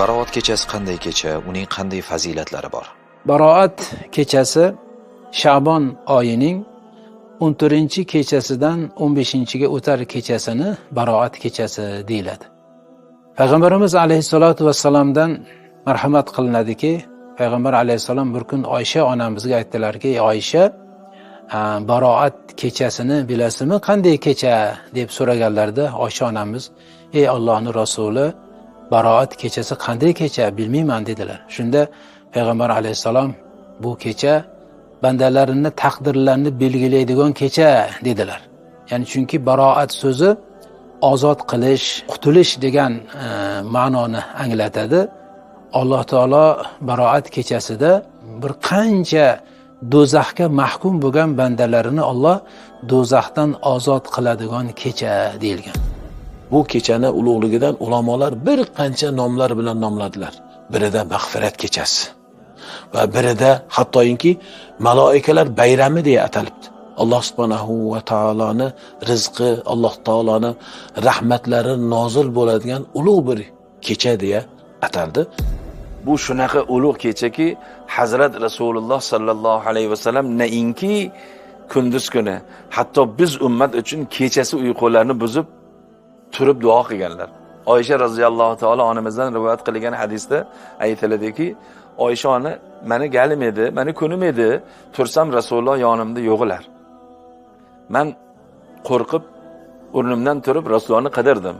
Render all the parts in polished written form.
Baroat kechasi qanday kecha, uning qanday fazilatlari bor? Baroat kechasi Sha'bon oyining 14-kechasidan 15-ga o'tar kechasini Baroat kechasi deyiladi. Payg'ambarimiz alayhisolatu vassalamdan marhamat qilinadiki, Payg'ambar alayhisalom bir kun Oysha onamizga aytdilarki, Oysha, Baroat kechasini bilasizmi, qanday kecha deb so'raganlarda, Oysha onamiz, ey Allohning rasuli, Baroat kechasi qanday kecha bilmayman dedilar. Shunda Payg'ambar alayhisalom bu kecha bandalarini taqdirlarini belgilaydigan kecha dedilar. Ya'ni chunki baroat so'zi ozod qilish, qutulish degan ma'noni anglatadi. Alloh taolo baroat kechasida bir qancha do'zaxga mahkum bo'lgan bandalarini Alloh do'zaxdan ozod qiladigan kecha deyilgan. Bu kechani ulug'ligidan ulamolar bir qancha nomlar bilan nomladilar. Birida mag'firat kechasi va birida hattoki maloikalar bayrami deya atalibdi. Alloh subhanahu va taoloni rizqi, Alloh taoloni rahmatlari nozil bo'ladigan ulug' bir kecha deya ataldi. Bu shunaqa ulug' kechaki, Hazrat Rasululloh sallallohu alayhi vasallam nainki kunduz kuni, hatto biz ummat uchun kechasi uyqularni buzib turib duo qilganlar. Oysha roziyallohu taolo onamizdan rivoyat qilingan hadisda aytiladiki, Oysha ona meni galim edi, meni kunim edi, tursam Rasululloh yonimda yo'g'ilar. Men qo'rqib o'rnimdan turib Rasulullohni qidirdim.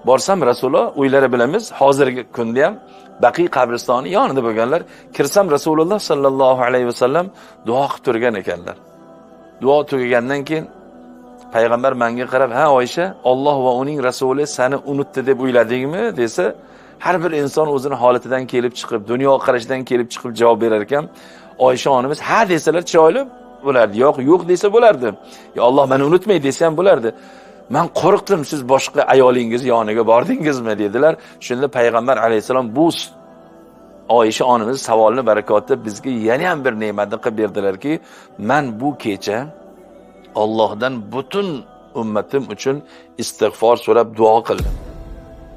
Borsam Rasululloh uylari bilamiz, hozirgi kunda ham Baqiy qabristoni yonida bo'lganlar. Kirsam Rasululloh sallallohu alayhi vasallam duo qilib turgan ekanlar. Duo tugagandan keyin Payg'ambar menga qarab, "Ha Oysha, Alloh va uning rasuli seni unutdi deb o'yladingmi?" desa, har bir inson o'zining holatidan kelib chiqib, dunyo qarashidan kelib chiqib javob berar ekan. Oysha onamiz ha desalar chiroyli bo'lardi, yo'q desa bo'lardi. Ya Alloh meni unutmaydi desa ham bo'lardi. Men qo'rqdim, siz boshqa ayolingiz yoniga bordingizmi dedilar. Shunda Payg'ambar alayhisalom bu Oysha onamiz savolni barakotda bizga yana ham bir ne'matni qilib berdilarki, men bu kecha Allohdan butun ummatim uchun istig'for so'rab duo qildim.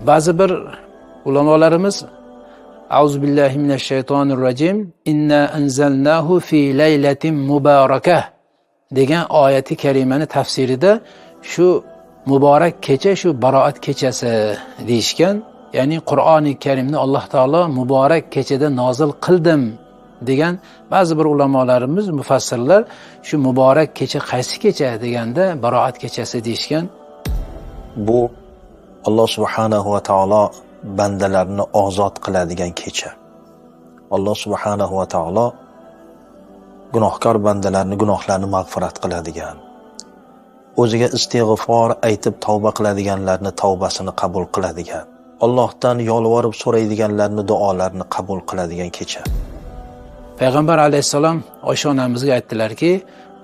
Ba'zi bir ulamolarimiz Auzubillahi minashshaytonirrojim inna anzalnahu fi laylatin mubarakah degan oyati karimani tafsirida shu muborak kecha shu Baroat kechasi deyishgan. Ya'ni Qur'oni Karimni Alloh taolo muborak kechada nozil qildim degan ba'zi bir ulamolarimiz, mufassirlar shu muborak kecha qaysi kecha deganda Baroat kechasi deyishgan. Bu Alloh subhanahu va taolo bandalarni ozod qiladigan kecha. Alloh subhanahu va taolo gunohkor bandalarni gunohlarini mag'firat qiladigan, o'ziga istig'for aytib tavba qiladiganlarni tavbasini qabul qiladigan, Allohdan yolvorib so'raydiganlarni duolarini qabul qiladigan kecha. Payg'ambar alayhisalom Oysha onamizga aytdilarki,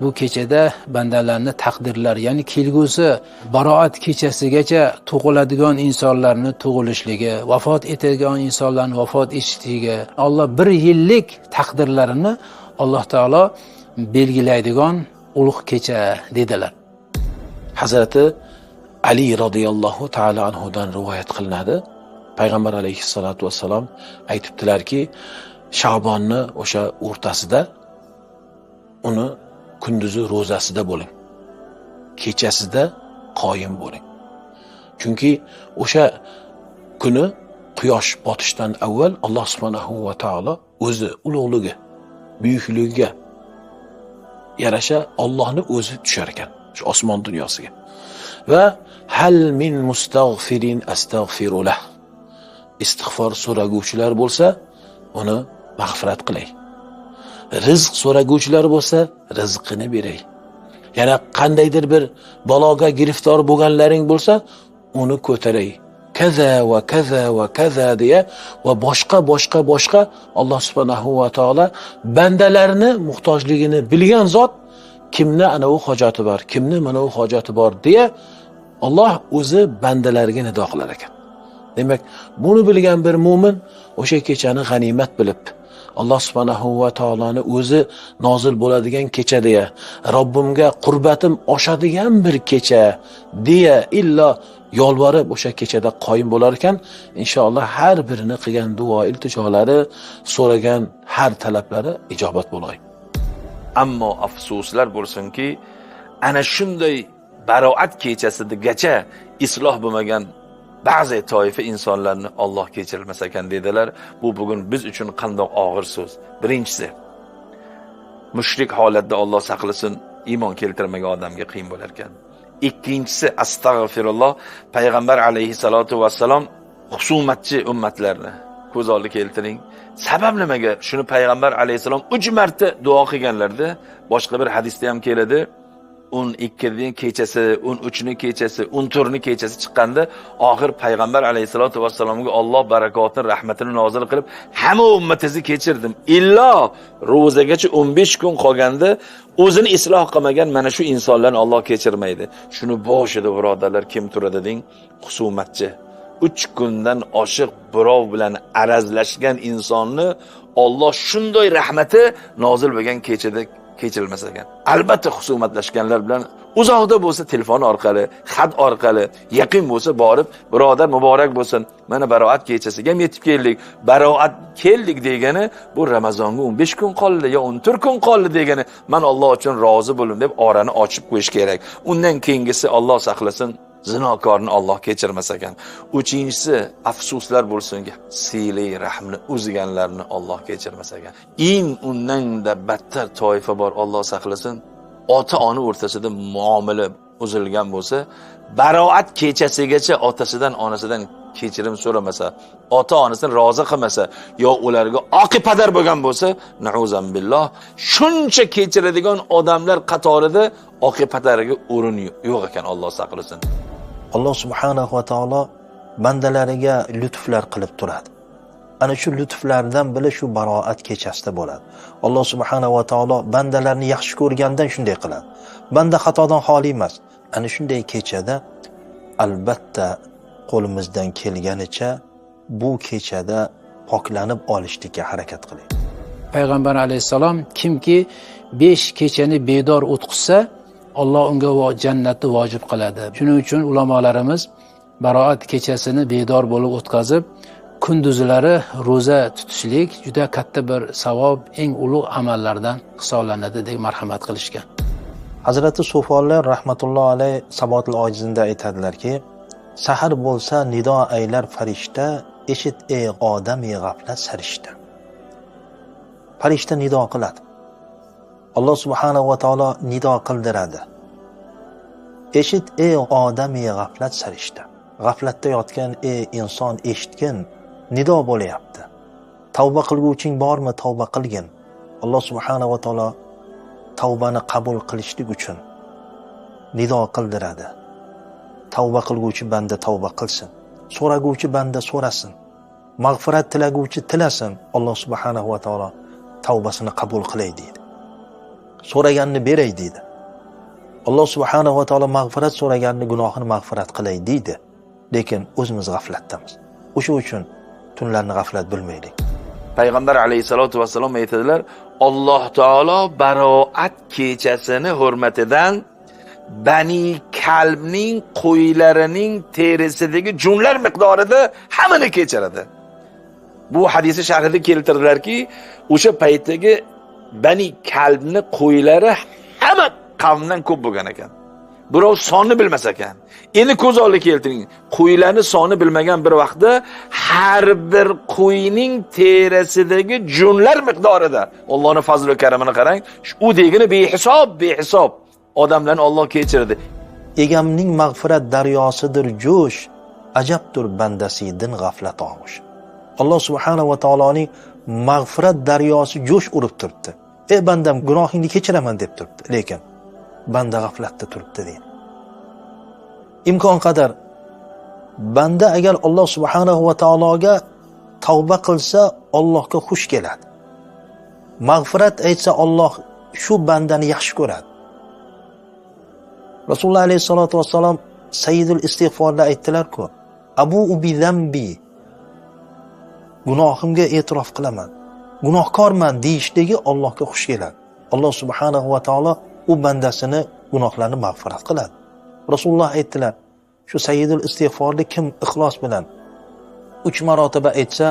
bu kechada bandalarni taqdirlar, ya'ni kelgusi Baroat kechasigacha tug'iladigan insonlarni tug'ilishligi, vafot etadigan insonlarning vafot etishligi, Alloh bir yillik taqdirlarini Alloh taolo belgilaydigan ulug' kecha dedilar. Hazrati Ali radhiyallohu ta'ala anhudan rivoyat qilinadi. Payg'ambar alayhissalatu vassalam aytibdilarki, Sha'bonni o'sha o'rtasida uni kunduzi ro'zasida bo'ling. Kechasida qoyim bo'ling. Chunki o'sha kuni quyosh botishdan avval Alloh subhanahu va taolo o'zi ulug'ligi, buyukligiga yarasha Allohning o'zi tushar ekan shu osmon dunyosiga. Va hal min mustaghfirin astaghfirullah. Istig'for so'raguvchilar bo'lsa, uni mag'firat qilay. Rizq so'raguvchilar bo'lsa, rizqini beray. Yana qandaydir bir baloga giriftor bo'lganlaring bo'lsa, uni ko'taray. Kaza va kaza va kaza deya va boshqa Alloh subhanahu va taolo bandalarini muhtojligini bilgan zot, kimni ana u hojati bor, kimni mana u hojati bor deya Alloh o'zi bandalariga nido qilar ekan. Demak, buni bilgan bir mu'min o'sha kechani g'animat bilib, Alloh subhanahu va taoloni o'zi nozil bo'ladigan kecha deya, Robbimga qurbatim oshadigan bir kecha deya, illo yolvorib o'sha kechada qoyim bo'lar ekan, inshaalloh har birini qilgan duo iltijolari, so'ragan har talablari ijobat bo'lay. Ammo afsuslar bo'lsinki, ana shunday baroat kechasigacha isloh bo'lmagan ba'zi toifa insonlarni Alloh kechirmas ekan dedilar. Bu bugun biz uchun qandoq og'ir so'z. Birinchisi, mushrik holatda Alloh saqlasin, iymon keltirmagan odamga qiyin bo'lar ekan. Ikkinchisi, astag'firulloh, payg'ambar alayhisolatu vassalom husumatchi ummatlarni ko'z oldiga keltiring. Sabab nimaga? Shuni payg'ambar alayhisalom 3 marta duo qilganlarda, boshqa bir hadisda ham keladi. 12 kechasi, 13 kechasi, 14 kechasi chiqqanda oxir payg'ambar alayhisolatu vassalomga Alloh barakotini, rahmatini nozil qilib, hamma ummatingizni kechirdim. Illo ro'zagacha 15 kun qolganda o'zini isloh qilmagan mana shu insonlarni Alloh kechirmaydi. Shuni boshida birodarlar kim turadi deng? Husumatchi. 3 kundan oshiq birov bilan arazlashgan insonni Alloh shunday rahmati nozil bo'lgan kechada kechirilmas ekan. Albatta husumatlashganlar bilan uzoqda bo'lsa telefon orqali, xat orqali, yaqin bo'lsa borib, birodar muborak bo'lsin. Mana baroat kechasiga ham yetib keldik. Baroat keldik degani bu Ramazonga 15 kun qoldi yo 14 kun qoldi degani. Men Alloh uchun rozi bo'lim deb orani ochib qo'yish kerak. Undan keyingisi Alloh saqlasin, zinokorni Alloh kechirmas ekan. Uchinchisi, afsuslar bo'lsinki, siyli rahmni uzganlarni Alloh kechirmas ekan. Eng undan-da battar toifa bor, Alloh saqlasin. Ota-ona o'rtasida muomala uzilgan bo'lsa, baroat kechasigacha otasidan, onasidan kechirim so'ramasa, ota-onasini rozi qilmasa, yo ularga oqipadar bo'lgan bo'lsa, na'uzan billah, shuncha kechiradigan odamlar qatorida oqipadariga o'rin yo'q ekan, Alloh saqlasin. Alloh subhanahu va taolo bandalariga lutflar qilib turadi. Ana shu lutflardan biri shu baroat kechasida bo'ladi. Alloh subhanahu va taolo bandalarni yaxshi ko'rgandan shunday qiladi. Banda xatodan xoli emas. Ana shunday kechada albatta qo'limizdan kelganicha bu kechada poklanib olishlikka harakat qiling. Payg'ambar alayhisalom kimki 5 kechani bedor o'tkazsa, Alloh unga jannatni vojib qiladi. Shuning uchun ulamolarimiz baroat kechasini bedor bo'lib o'tkazib, kunduzlari roza tutishlik juda katta bir savob, eng ulug' amallardan hisoblanadi deb marhamat qilishgan. Hazrati Sufonlar rahmatullohi alayh Sabotul Ojizida aytadilarki, sahar bo'lsa nido aylar farishta, eshit ey odam-ey g'aflat sarishta. Farishta nido qiladi. Alloh subhanahu va taolo nido qildiradi. Eshit ey odam-ey g'aflat sarishta. G'aflatda yotgan ey inson eshitgin, nido bo'layapti. Tavba qilguvching bormi, tavba qilgin. Alloh subhanahu va taolo tavbani qabul qilishlik uchun nido qildiradi. Tavba qilguvchi banda tavba qilsin. So'raguvchi banda so'rasin. Mag'firat tilaguvchi tilasin. Alloh subhanahu va taolo tavbasini qabul qilay deydi. So'raganni beray deydi. Alloh subhanahu va taolo mag'firat so'raganni gunohini mag'firat qilay deydi. Lekin o'zimiz g'aflatdamiz. O'sha uchun tunlarni g'aflat bilmaylik. Payg'ambar alayhisolatu vassalom aytadilar, Alloh taolo baroat kechasini hurmatidan Bani Kalbning qo'ylarining terisidagi junlar miqdorida hammani kechiradi. Bu hadisi sharhida keltirdilarki, o'sha paytdagi Bani Kalbni qo'ylari hamma qavmdan ko'p bo'lgan ekan. Birov sonni bilmas ekan. Endi ko'z oldiga keltiring. Qo'ylarni soni bilmagan bir vaqtda har bir qo'yning terasidagi junlar miqdorida Allohning fazli va karamini qarang. U degani behisob odamlarni Alloh kechirdi. Egamning mag'firat daryosidir jo'sh, ajabdir bandasidan g'aflat og'ush. Alloh subhanahu va taoloning mag'firat daryosi jo'sh urib turibdi. Ey bandam, gunohingni kechiraman deb turibdi. Lekin banda g'aflatda turibdi deydi. Imkon qadar banda agar Alloh subhanahu va taologa tavba qilsa, Allohga xush keladi. Mag'firat aytsa, Alloh shu bandani yaxshi ko'radi. Rasululloh alayhisolatu vassalom Sayyidul istig'forda aytdilar-ku, Abu ubi zambi, gunohimga e'tirof qilaman, gunohkorman deyishligi Allohga xush keladi. Alloh subhanahu va taolo u bandasini gunohlarini mag'firat qiladi. Rasululloh aytdilar, Shu sayyidul istig'forni kim ixlos bilan 3 marotaba aytsa,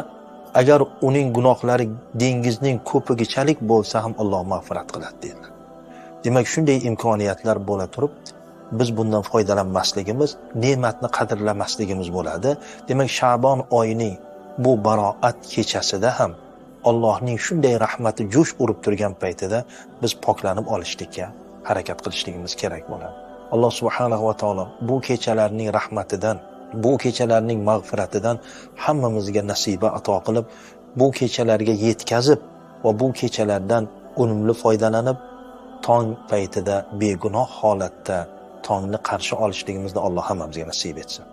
agar uning gunohlari dengizning ko'pigichalik bo'lsa ham Alloh mag'firat qiladi deydi. Demak, shunday imkoniyatlar bo'la turib, biz bundan foydalanmasligimiz, ne'matni qadrlamasligimiz bo'ladi. Demak, Sha'bon oyining bu baroat kechasida ham Allohning shunday rahmati jo'sh urib turgan paytida biz poklanib olishlikka harakat qilishligimiz kerak bo'ladi. Alloh subhanahu va taolo bu kechalarning rahmatidan, bu kechalarning mag'firatidan hammamizga nasiba ato qilib, bu kechalarga yetkazib va bu kechalardan unumli foydalanib, tong paytida begunoh holatda tongni qarshi olishligimizni Alloh hammamizga nasib etsin.